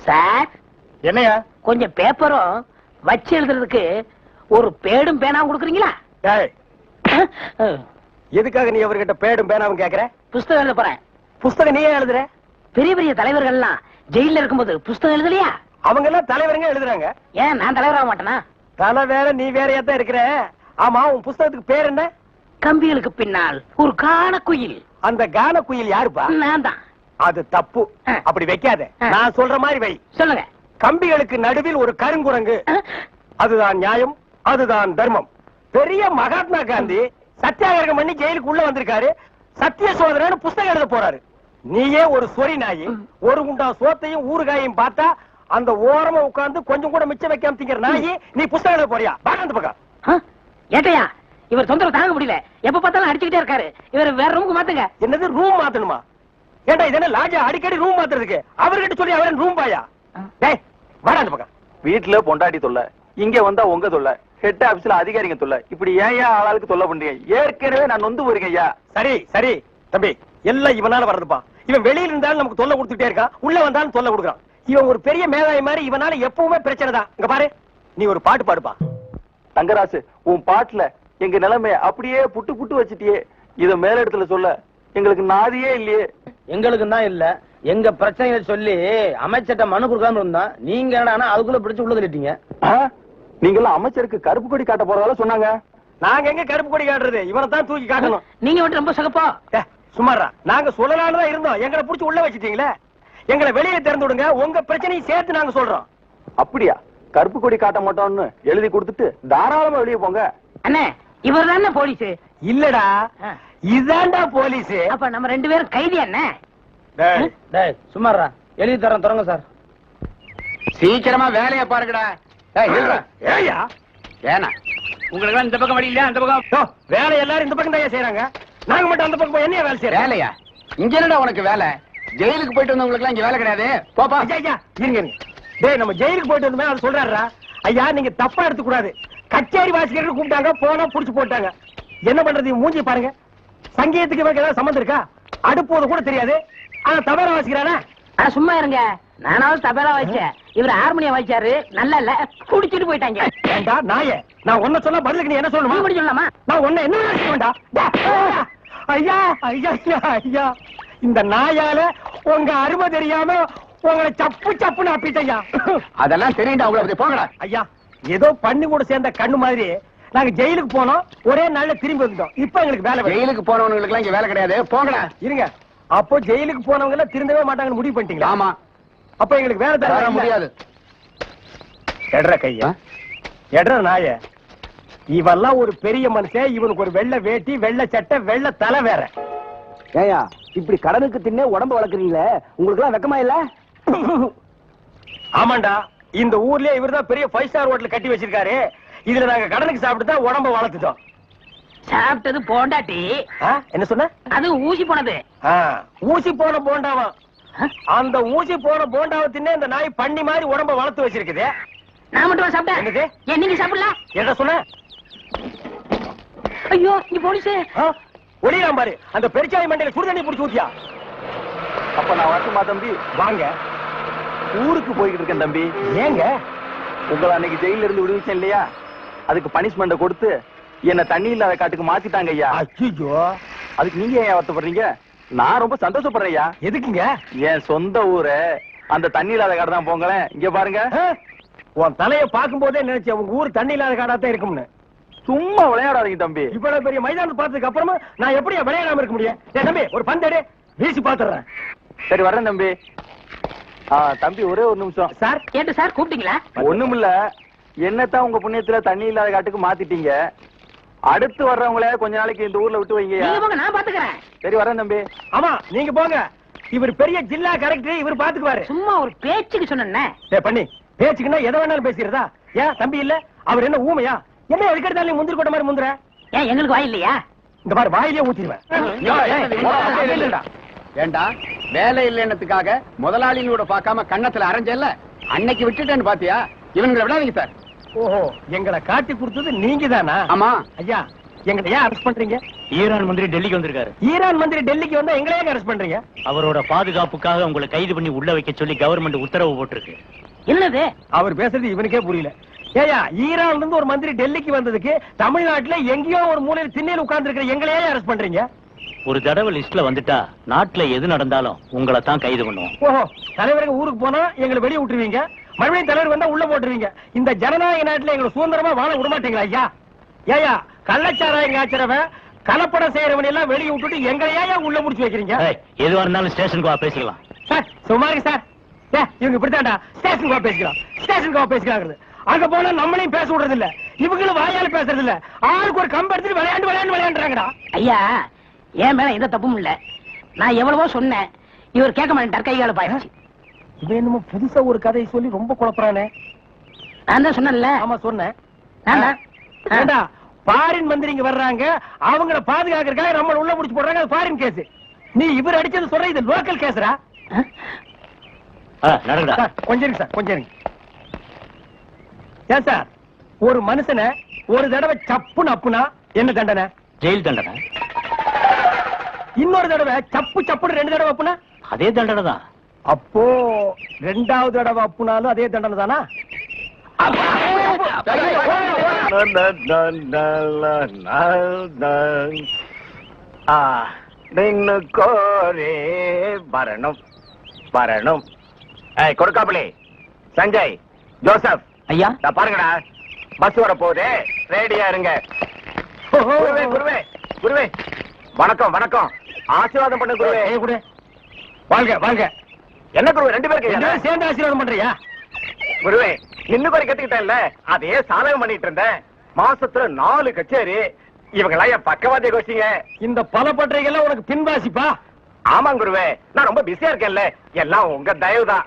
Sir என்னையா? கொஞ்சம் பேப்பரும் வச்சு எழுதுறதுக்கு ஒரு பேடும் பேனாவும் கொடுக்குறீங்களா? எதுக்காக நீ அவர்கிட்ட பேடும் பேனாவும் கேக்குற? புஸ்தகம் எழுத போறேன். புஸ்தகம் நீயே எழுதுற? பெரிய பெரிய தலைவர்கள் எல்லாம் ஜெயில இருக்கும்போது புஸ்தகம் எழுதலையா? அவங்க எல்லாம் தலைவருங்க எழுதுறாங்க. ஏன் நான் தலைவராக மாட்டேனா? தலை வேற நீ வேறையா தான் இருக்கிற. ஆமா, உன் புஸ்தகத்துக்கு பேர் என்ன? கம்பிகளுக்கு பின்னால் ஒரு கான குயில். அந்த கான குயில் யாருப்பா? நான் தான். அது தப்பு. அப்படி வைக்காத. நான் சொல்ற மாதிரி வை. சொல்லுங்க. கம்பிகளுக்கு நடுவில் ஒரு கருங்குரங்கு. அதுதான் நியாயம், அதுதான் தர்மம். பெரிய மகாத்மா காந்தி சத்தியாகிரகம் பண்ணி ஜெயிலுக்கு உள்ள வந்திருக்காரு. சத்திய சோதனைன்னு புஸ்தகம் எழுத போறாரு. நீயே ஒரு சொறி நாயி, ஒரு குண்டா சோத்தையும் ஊறுகாயும் பார்த்தா அந்த ஓரமா உட்கார்ந்து கொஞ்சம் கூட மிச்சம் வைக்காம திங்கிற நாயி, நீ புஸ்தகம் எழுத போறியா? பாக்க பக்கம். ஏட்டையா, இவர் தொந்தரவு தாங்க முடியல. எப்ப பார்த்தாலும் அடிச்சுக்கிட்டே இருக்காரு. இவர் வேற ரூமுக்கு மாத்துங்க. என்னது ரூம் மாத்தணுமா? ஏண்டா இது என்ன லாட்ஜா அடிக்கடி ரூம் மாத்துறதுக்கு? அவர்கிட்ட சொல்லி அவரன் ரூம் பாயா? டேய் வாடா அந்த பக்கம். வீட்டுல பொண்டாட்டி தொல்லை, இங்க வந்தா உங்க தொல்லை, ஹெட் ஆபீஸ்ல அதிகாரிங்க தொல்லை, இப்படி ஏன் ஆளாளுக்கு தொல்லை பண்றீங்க? ஏற்கனவே நான் நொந்து போறீங்க ஐயா. சரி சரி தம்பி, எல்லாம் இவனால வர்றதுப்பா. இவன் வெளியில இருந்தாலும் நமக்கு தொல்லை கொடுத்துட்டே இருக்கான், உள்ள வந்தாலும் தொல்லை கொடுக்குறான். இவன் ஒரு பெரிய மேதாவி மாதிரி, இவனால எப்பவுமே பிரச்சனை தான். இங்க பாரு, நீ ஒரு பாட்டு பாடுப்பா. தங்கராசு, உன் பாட்டுல எங்க நிலைமைய அப்படியே புட்டு புட்டு வச்சுட்டியே. இத மேல இடத்துல சொல்ல எங்களுக்கு நாதியே இல்லையே. எங்களுக்கு தான் இல்ல, எங்க பிரச்சனைகளை சொல்லி அமைச்சர்ட்ட மனு கொடுக்காம இருந்தா நீங்க என்னன்னா அதுக்குள்ள பிடிச்சு உள்ள தள்ளிட்டீங்க. நீங்களும் அமைச்சருக்கு கருப்பு கொடி காட்ட போறதால சொன்னாங்க. நாங்க எங்க கருப்பு கொடி காட்டுறது? இவனை தான் தூக்கி காட்டணும். நீங்க மட்டும் ரொம்ப சகப்பா. சுமாரா நாங்க சொல்லலாம்னு இருந்தோம், எங்களை புடிச்சு உள்ள வச்சிட்டீங்களே. எங்களை வெளியே திறந்து விடுங்க, உங்க பிரச்சனையை சேர்த்து நாங்க சொல்றோம். அப்படியா? கருப்பு கொடி காட்ட மாட்டோம்னு எழுதி கொடுத்துட்டு தாராளமா வெளியே போங்க. அண்ணே, இவர் தானே போலீஸ்? இல்லடா, இதாண்டா போலீஸ். அப்ப நம்ம ரெண்டு பேரும் கைதி அண்ணே. சும்மாரா, எழுதி தரோம், தொடங்க சார். சீக்கிரமா வேலையை பாருங்கடா. ஏயா ஏனா உங்களுக்கு இந்த பக்கம் வழி இல்லையா? அந்த பக்கம் வேலை எல்லாரும் இந்த பக்கம் தான் செய்யறாங்க, நாங்க மட்டும் அந்த பக்கம் என்ன வேலை செய்யறோம்? வேலையா? இங்க என்னடா உனக்கு வேலை? ஜெயிலுக்கு போயிட்டு வந்தவங்களுக்கு எல்லாம் இங்க வேலை கிடையாது. போப்பா. ஐயா இருங்க, டேய் நம்ம ஜெயிலுக்கு போயிட்டு வந்தோமே அது சொல்றாருடா. ஐயா நீங்க தப்பா எடுத்து கூடாது. கச்சேரி வாசிக்கிறதுக்கு கூப்பிட்டாங்க, போனா புடிச்சு போட்டாங்க. என்ன பண்றது? மூஞ்சி பாருங்க. சங்கீதத்துக்கு இவருக்கு ஏதாவது சம்பந்தம் இருக்கா? அடுப்போது கூட தெரியாது, ஆனா தபேலா வாசிக்கிறானா? ஆனா சும்மா இருங்க, நானாவது தபேலா வாய்ச்சேன், இவர் ஹார்மோனியம் வாய்ச்சாரு. நல்லா இல்ல, குடிச்சிட்டு போயிட்டாங்க. ஏண்டா நாயே, நான் ஒன்ன சொல்ல பதிலுக்கு நீ என்ன சொல்லணுமா? நீ சொல்லலாமா? நான் ஒன்ன என்ன வேண்டா. ஐயா ஐயா ஐயா, இந்த நாயால உங்க அருமை தெரியாம உங்களை சப்பு சப்புன்னு அப்பிட்டையா. அதெல்லாம் தெரியுண்டா உங்களுக்கு. போங்கடா. ஐயா ஏதோ பண்ணி கூட சேர்ந்த கண்ணு மாதிரி நாங்க ஜெயிலுக்கு போனோம், ஒரே நாள்ல திரும்பி வந்துட்டோம். இப்ப எங்களுக்கு வேலை. ஜெயிலுக்கு போனவங்களுக்கு எல்லாம் இங்க வேலை கிடையாது. போங்கடா. இருங்க, அப்போ ஜெயிலுக்கு போனவங்க எல்லாம் திருந்தவே மாட்டாங்கன்னு முடிவு பண்ணிட்டீங்களா? ஆமா. அப்ப எங்களுக்கு வேலை தர முடியாது. எட்ற கையா, எட்ற நாய. இவெல்லாம் ஒரு பெரிய மனுஷன், இவனுக்கு ஒரு வெள்ளை வேட்டி, வெள்ளை சட்டை, வெள்ளை தலை வேற. ஏயா இப்படி கடனுக்கு தின்னே உடம்பு வளர்க்குறீங்களே, உங்களுக்கு எல்லாம் வெக்கமா இல்ல? ஆமாண்டா, இந்த ஊர்லயே இவர்தான் பெரிய 5 ஸ்டார் ஹோட்டல் கட்டி வச்சிருக்காரு. இதுல நாங்க கடனுக்கு சாப்பிட்டு தான் உடம்ப வளர்த்துட்டோம். சாப்பிட்டது போண்டாட்டி. என்ன சொன்ன? அது ஊசி போனது. ஊசி போன போண்டாவா? அந்த ஊசி போன போண்டாவை தின்னே இந்த நாய் பண்ணி மாதிரி உடம்ப வளர்த்து வச்சிருக்குது. நான் மட்டும் சாப்பிட்டேன், ஏன் நீங்க சாப்பிடல? என்ன சொன்ன? ஐயோ நீ போலீஸ். ஒளியாம் பாரு, அந்த பெருச்சாய் மண்டையில சுடுதண்ணி புடிச்சு ஊத்தியா. அப்ப நான் வரட்டுமா தம்பி? வாங்க. ஊருக்கு போய்கிட்டு இருக்கேன் தம்பி. ஏங்க? உங்களை அன்னைக்கு ஜெயில இருந்து விடுவிச்சேன் இல்லையா, அதுக்கு பனிஷ்மெண்ட கொடுத்து என்ன தண்ணி இல்லாத காட்டுக்கு மாத்திட்டாங்க ஐயா. ஐயோ, அதுக்கு நீங்க ஏன் வருத்தப்படுறீங்க? நான் ரொம்ப சந்தோஷப்படுறேன் ஐயா. எதுக்குங்க? என் சொந்த ஊரு அந்த தண்ணி இல்லாத காடு தான். போங்களேன், இங்க பாருங்க. உன் தலைய பாக்கும் போதே நினைச்சேன் உங்க ஊர் தண்ணி இல்லாத காடாத்தான் இருக்கும்னு. சும்மா விளையாடாதீங்க தம்பி. இவ்வளவு பெரிய மைதானம் பார்த்ததுக்கு அப்புறமா நான் எப்படி விளையாடாம இருக்க முடியும்? தம்பி ஒரு பந்தேடு வீசி பாத்துறேன். சரி வர்றேன் தம்பி. தம்பி ஒரே ஒரு நிமிஷம். சார் கேட்டு சார் கூப்பிட்டீங்களா? ஒண்ணுமில்ல, என்னத்தான் உங்க புண்ணியத்துல தண்ணி இல்லாத காட்டுக்கு மாத்திட்டீங்க. அடுத்து வர்றவங்கள கொஞ்ச நாளைக்கு இந்த ஊர்ல விட்டு வைங்க. நான் பாத்துக்கிறேன். சரி வரேன் தம்பி. ஆமா நீங்க போங்க, இவர் பெரிய ஜில்லா கரெக்டர், இவர் பாத்துக்குவாரு. சும்மா ஒரு பேச்சுக்கு சொன்னேன். பண்ணி பேச்சுக்குன்னா எதை வேணாலும் பேசிக்கிறதா? ஏன் தம்பி இல்ல? அவர் என்ன ஊமையா? என்ன எதுக்கெடுத்தாலும் முந்திரி கொட்ட மாதிரி முந்திர? ஏன் எங்களுக்கு வாய் இல்லையா? இந்த மாதிரி வாயிலே ஊத்திடுவேன். ஏண்டா வேலை இல்லைன்னதுக்காக முதலாளிகளோட பார்க்காம கண்ணத்துல அரைஞ்சல்ல, அன்னைக்கு விட்டுட்டேன்னு பாத்தியா? இவங்களை விடாதீங்க சார். ஓஹோ, எங்களை காட்டி கொடுத்தது நீங்க தானா? ஆமா ஐயா, எங்களை ஏன் அரெஸ்ட் பண்றீங்க? ஈரான் மந்திரி டெல்லிக்கு வந்திருக்காரு. ஈரான் மந்திரி டெல்லிக்கு வந்தா எங்களை ஏன் அரெஸ்ட் பண்றீங்க? அவரோட பாதுகாப்புக்காக உங்களை கைது பண்ணி உள்ள வைக்க சொல்லி கவர்மெண்ட் உத்தரவு போட்டிருக்கு. என்னது அவர் பேசுறது இவனுக்கே புரியல. ஏயா, ஈரான்ல இருந்து ஒரு மந்திரி டெல்லிக்கு வந்ததுக்கு தமிழ்நாட்டுல எங்கேயோ ஒரு மூலையில் திண்ணையில் உட்கார்ந்து இருக்கிற எங்களையே அரெஸ்ட் பண்றீங்க? ஒரு தடவை லிஸ்ட்ல வந்துட்டா நாட்டுல எது நடந்தாலும் உங்களை தான் கைது பண்ணுவோம். ஓஹோ, தலைவருக்கு ஊருக்கு போனா எங்களை வெளியே விட்டுருவீங்க, மறுபடியும் தலைவர் வந்தா உள்ள போட்டுருவீங்க. இந்த ஜனநாயக நாட்டுல எங்களை சுதந்திரமா வாழ விட மாட்டீங்களா ஐயா? ஏயா, கள்ளச்சாராயம் காய்ச்சறவன் கலப்படம் செய்யறவன் எல்லாம் வெளியே விட்டுட்டு எங்களையா உள்ள முடிச்சு வைக்கிறீங்க? எதுவா இருந்தாலும் ஸ்டேஷனுக்கு வா, பேசிக்கலாம். சார் சுமாரி சார், இவங்க இப்படித்தான்டா ஸ்டேஷனுக்கு வா பேசிக்கலாம், ஸ்டேஷனுக்கு வா பேசிக்கிறாங்க. அங்க போனா நம்மளையும் பேச விடுறது இல்ல, இவங்களும் வாயால பேசுறது இல்ல, ஆளுக்கு ஒரு கம்பு எடுத்துட்டு விளையாண்டுறாங்கடா. ஐயா, என் மேல எந்த தப்பும் இல்ல. நான் எவ்வளவோ சொன்னேன், இவர் கேட்க மாட்டேன், கைகால பாயிடுச்சு. இவன் என்னமோ புதுசா ஒரு கதையை சொல்லி ரொம்ப குழப்பறானே. நான் தான் சொன்னேன்ல. ஆமா சொன்னேன். ஏண்டா பாரின் மந்திரிங்க வர்றாங்க, அவங்கள பாதுகாக்கிறதுக்காக நம்ம உள்ள முடிச்சு போடுறாங்க, அது பாரின் கேஸ். நீ இவர் அடிச்சது சொல்ற இது லோக்கல் கேஸ்ரா? நடக்குதா? கொஞ்சம் இருங்க சார், கொஞ்சம் இருங்க. ஏன் சார், ஒரு மனுஷனை ஒரு தடவை சப்புன்னு அப்புனா என்ன தண்டனை? ஜெயில் தண்டனை. இன்னொரு தடவை சப்பு சப்புன்னு 2 தடவை அப்புனா அதே தண்டனை தான். அப்போ 2வது தடவை அப்புனாலும் அதே தண்டனை தானா? கோரே வரணும் வரணும். கொடுக்காமலே சஞ்சய், ஜோசப், ஐயா பாருங்கடா, பஸ் வர போகுது, ரெடியா இருங்க. குருவே குருவே குருவே, வணக்கம் வணக்கம், ஆசீர்வாதம் பண்ண குருவே. வாழ்க வாழ்க. என்ன குருவே 2 பேருக்கு சேர்ந்து ஆசீர்வாதம் பண்றியா? குருவே, நின்னு குறை கத்துக்கிட்டேன்ல, அதே சாதகம் பண்ணிட்டு இருந்தேன். மாசத்துல 4 கச்சேரி, இவங்கெல்லாம் என் பக்கவாதிய கோஷிங்க. இந்த பல பற்றைகள் உனக்கு பின்வாசிப்பா? ஆமாங்க குருவே, நான் ரொம்ப பிஸியா இருக்கேன்ல, எல்லாம் உங்க தயவுதான்.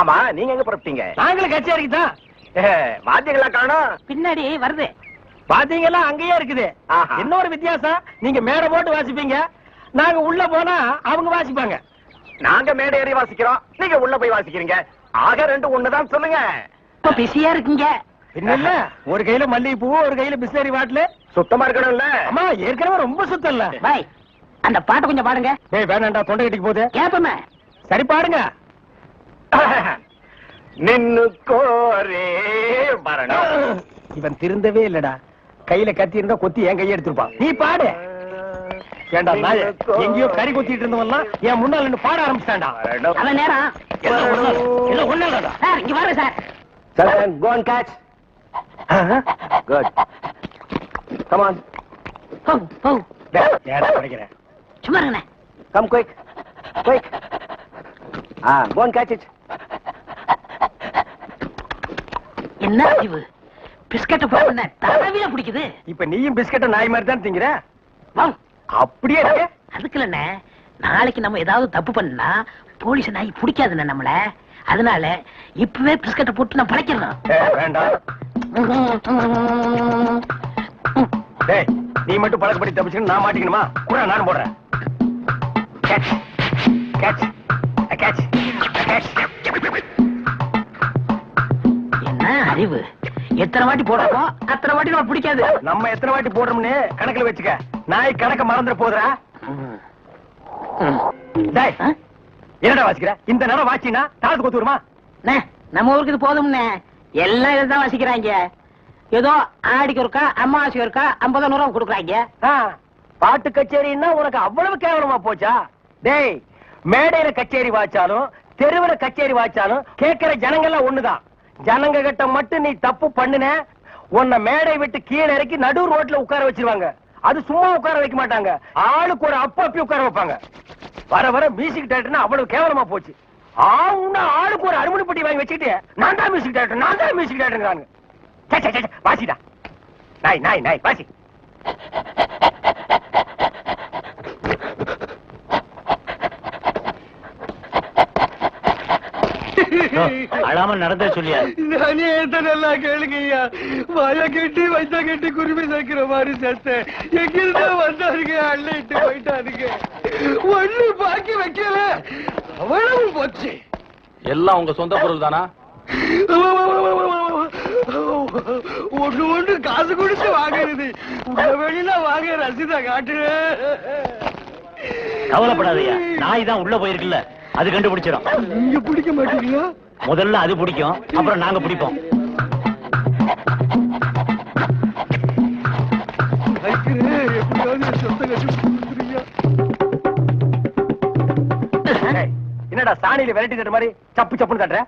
ஆமா, நீங்க எங்க புறப்பட்டீங்க? நாங்களும் கச்சேரிக்கு தான். வாத்தியங்களா காணோம்? பின்னாடி வருது. பாத்தீங்களா, அங்கேயே இருக்குது. ஆஹா. இன்னொரு வித்தியாசம், நீங்க மேடை போட்டு வாசிப்பீங்க, நாங்க உள்ள போனா அவங்க வாசிப்பாங்க. நாங்க மேடை ஏறி வாசிக்கிறோம், நீங்க உள்ள போய் வாசிக்கிறீங்க. ஆக 2 ஒண்ணுதான் சொல்லுங்க. இப்ப பிஸியா இருக்கீங்க. இல்ல, ஒரு கையில மல்லிகைப்பூ, ஒரு கையில பிஸ்லரி பாட்டில். சுத்தமா இருக்கணும்ல? அம்மா ஏற்கனவே ரொம்ப சுத்தம் இல்ல. பாய், அந்த பாட்டை கொஞ்சம் பாடுங்க. ஏய் வேணாண்டா, தொண்டை கட்டிக்கு போகுது. கேப்பமே. சரி பாடுங்க. நின்னு கோரே வரணும். இவன் திருந்தவே இல்லடா, கையில கத்தி இருந்தா கொத்தி என் கையை எடுத்துருப்பான். நீ பாடு. ஏண்டா நாய, எங்கேயோ கறி கொத்திட்டு இருந்தவன்லாம் என் முன்னால நின்னு பாட ஆரம்பிச்சான்டா. அவன் நேரம் எல்லாம் ஒண்ணாடா. சார், இங்க வாங்க sir. Go and catch. Good. Come on. ஏடா படிக்கிறேன். சும்மா இருங்கண்ணே. Come quick. Quick. Go and catch it. என்ன அறிவு, பிஸ்கட்ட போன தடவில பிடிக்குது. இப்ப நீயும் பிஸ்கட்ட நாய் மாதிரி தான் திங்கிற. வாங்க. அப்படியே இருக்கு. அதுக்கு இல்லண்ணே, நாளைக்கு நம்ம ஏதாவது தப்பு பண்ணா போலீஸ் நாய் பிடிக்காதுண்ணே நம்மள. அதனால இப்பவே பிஸ்கட்ட போட்டு நான் படைக்கிறேன். வேண்டாம். டேய், நீ மட்டும் பழக்கப்படி தப்பிச்சுன்னு நான் மாட்டிக்கணுமா? கூட நானும் போடுறேன். Catch. Catch. Catch. Catch. என்ன அறிவு, எத்தனை வாட்டி போடுறோமோ அத்தனை வாட்டி நம்ம பிடிக்காது. நம்ம எத்தனை வாட்டி போடுறோம்னு கணக்குல வச்சுக்க. நாய் கணக்க மறந்துட போதுரா. டேய், என்னடா வாசிக்கிற? இந்த நேரம் வாச்சினா தாளத்து கொத்து வருமா? நம்ம ஊருக்கு இது போதும்னே, எல்லாம் இதுதான் வாசிக்கிறாங்க. ஏதோ ஆடிக்கு ஒருக்கா, அம்மாவாசைக்கு ஒருக்கா 50 ரூபா கொடுக்குறாங்க. பாட்டு கச்சேரின்னா உனக்கு அவ்வளவு கேவலமா போச்சா? டேய், மேடையில கச்சேரி வாச்சாலும் தெருவுல கச்சேரி வாச்சாலும் கேட்கிற ஜனங்கள்லாம் ஒண்ணுதான். ஜனங்க கிட்ட மட்டும் நீ தப்பு பண்ணுன, உன்னை மேடை விட்டு கீழே இறக்கி நடு ரோட்ல உட்கார வச்சிருவாங்க. அது சும்மா உட்கார வைக்க மாட்டாங்க, ஆளுக்கு ஒரு அப்பி உட்கார வைப்பாங்க. வர வர மியூசிக் டைரக்டர்னா அவ்வளவு கேவலமா போச்சு. ஆளுக்கு ஒரு அருமணி பட்டி வாங்கி வச்சுக்கிட்டு நான் தான் மியூசிக் டைரக்டர், நான் தான் மியூசிக் டைரக்டர். வாசிடா, நாய் நாய் நாய் வாசி. அழாம நடந்த சொல்லியா? நானே நல்லா கேளுங்கய்யா. வாய கட்டி வைத்த கட்டி குருவி சேர்க்கிற மாதிரி சேர்த்தேன். எங்கிருந்தா வந்தாருங்க, அள்ளிட்டு போயிட்டாருங்க. ஒண்ணு பாக்கி வைக்கல, அவ்வளவு போச்சு. எல்லாம் உங்க சொந்த பொருள் தானா? ஒண்ணு காசு கொடுத்து வாங்குறது உங்க வெளியில வாங்க ரசீதா காட்டு. கவலைப்படாதயா, நாய் தான் உள்ள போயிருக்குல்ல, அது கண்டுபிடிச்சிடும். நீங்க பிடிக்க மாட்டீங்களா? முதல்ல அது பிடிக்கும், அப்புறம் நாங்க பிடிப்போம். எப்படியாவது சொந்த கட்டி கொடுத்துறீங்க. ஏய், என்னடா சாணியில விரட்டி தட்டுற மாதிரி சப்பு சப்புன்னு தட்டுற?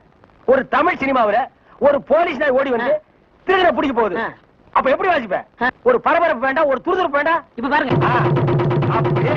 ஒரு தமிழ் சினிமாவுல ஒரு போலீஸ் நாய் ஓடி வந்து திருடனை பிடிக்க போகுது. அப்ப எப்படி வாசிப்ப? ஒரு பரபரப்பு வேண்டாம், ஒரு துருதுருப்பு வேண்டாம். இப்ப பாருங்க. அப்படியே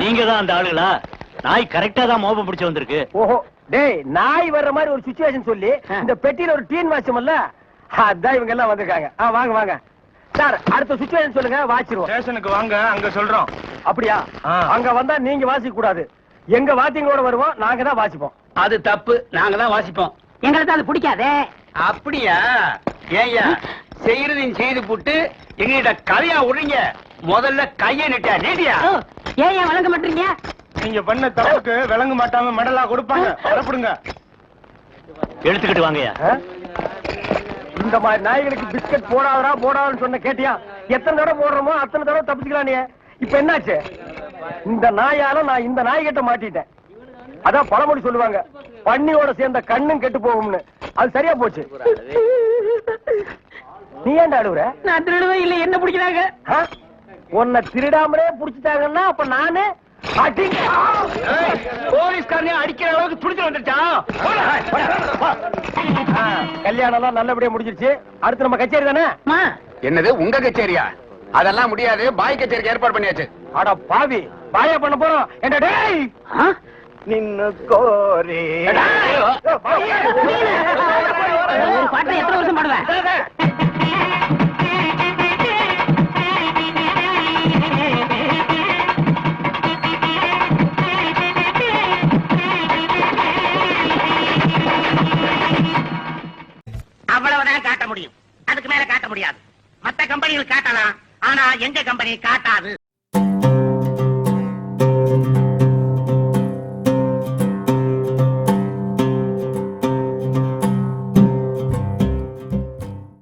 நீங்க தான் அந்த ஆளுகளா? நாய் கரெக்டா தான் மோப்பம் பிடிச்சு வந்திருக்கு. ஓஹோ, டேய், நாய் வர்ற மாதிரி ஒரு சிச்சுவேஷன் சொல்லி இந்த பெட்டியில ஒரு டீன் வாட்சமல்ல, அதான் இவங்க எல்லாம் வந்திருக்காங்க. வாங்க வாங்க சார், அடுத்த சிச்சுவேஷன் சொல்லுங்க, வாச்சிருவோம். ஸ்டேஷனுக்கு வாங்க, அங்க சொல்றோம். அப்படியா? அங்க வந்தா நீங்க வாசிக்க கூடாது, எங்க வாத்தியங்களோட வருவோம், நாங்க தான் வாசிப்போம். அது தப்பு, நாங்க தான் வாசிப்போம். எங்களுக்கு அது பிடிக்காதே. அப்படியா? ஏய்யா, செய்யறதையும் செய்து போட்டு எங்ககிட்ட கதையா விடுறீங்க. முதல்ல கைய நீட்டியா? ஏன் வழங்க மாட்டீங்க? நீங்க பண்ண தப்புக்கு விளங்க மாட்டாம மெடலா கொடுப்பாங்க. வரப்படுங்க. எடுத்துக்கிட்டு வாங்கயா. இந்த மாதிரி நாய்களுக்கு பிஸ்கட் போடாதடா போடாதுன்னு சொன்ன கேட்டியா? எத்தனை தடவை போடுறோமோ அத்தனை தடவை தப்பிச்சுக்கலாம். நீ இப்ப என்னாச்சு? இந்த நாயால நான் இந்த நாய் கிட்ட மாட்டிட்டேன். அதான் பழமொழி சொல்லுவாங்க, பன்னியோட சேர்ந்த கண்ணும் கெட்டு போகும்னு. அது சரியா போச்சு. நீ ஏன்டா அழுவுற? நான் திருடுவே இல்ல, என்ன பிடிக்கிறாங்க? உன்னை திருடாமலே புடிச்சிட்டாங்கன்னா அப்ப நானு போலீஸ்காரனே அடிக்கிற அளவுக்கு துடிச்சு வந்துட்டான். கல்யாணம் எல்லாம் நல்லபடியா முடிஞ்சிருச்சு. அடுத்து நம்ம கச்சேரி தானே? என்னது உங்க கச்சேரியா? அதெல்லாம் முடியாது, பாய் கச்சேரிக்கு ஏற்பாடு பண்ணியாச்சு. அட பாவி, பாயா பண்ண போறோம். என்ன டேய் நின்னு கோரி ஒரு பாட்டை எத்தனை வருஷம் பாடுவேன்? அவ்வளவுதான் காட்ட முடியும், அதுக்கு மேல காட்ட முடியாது. மத்த கம்பெனிகள் காட்டலாம், ஆனா எங்க கம்பெனி காட்டாது.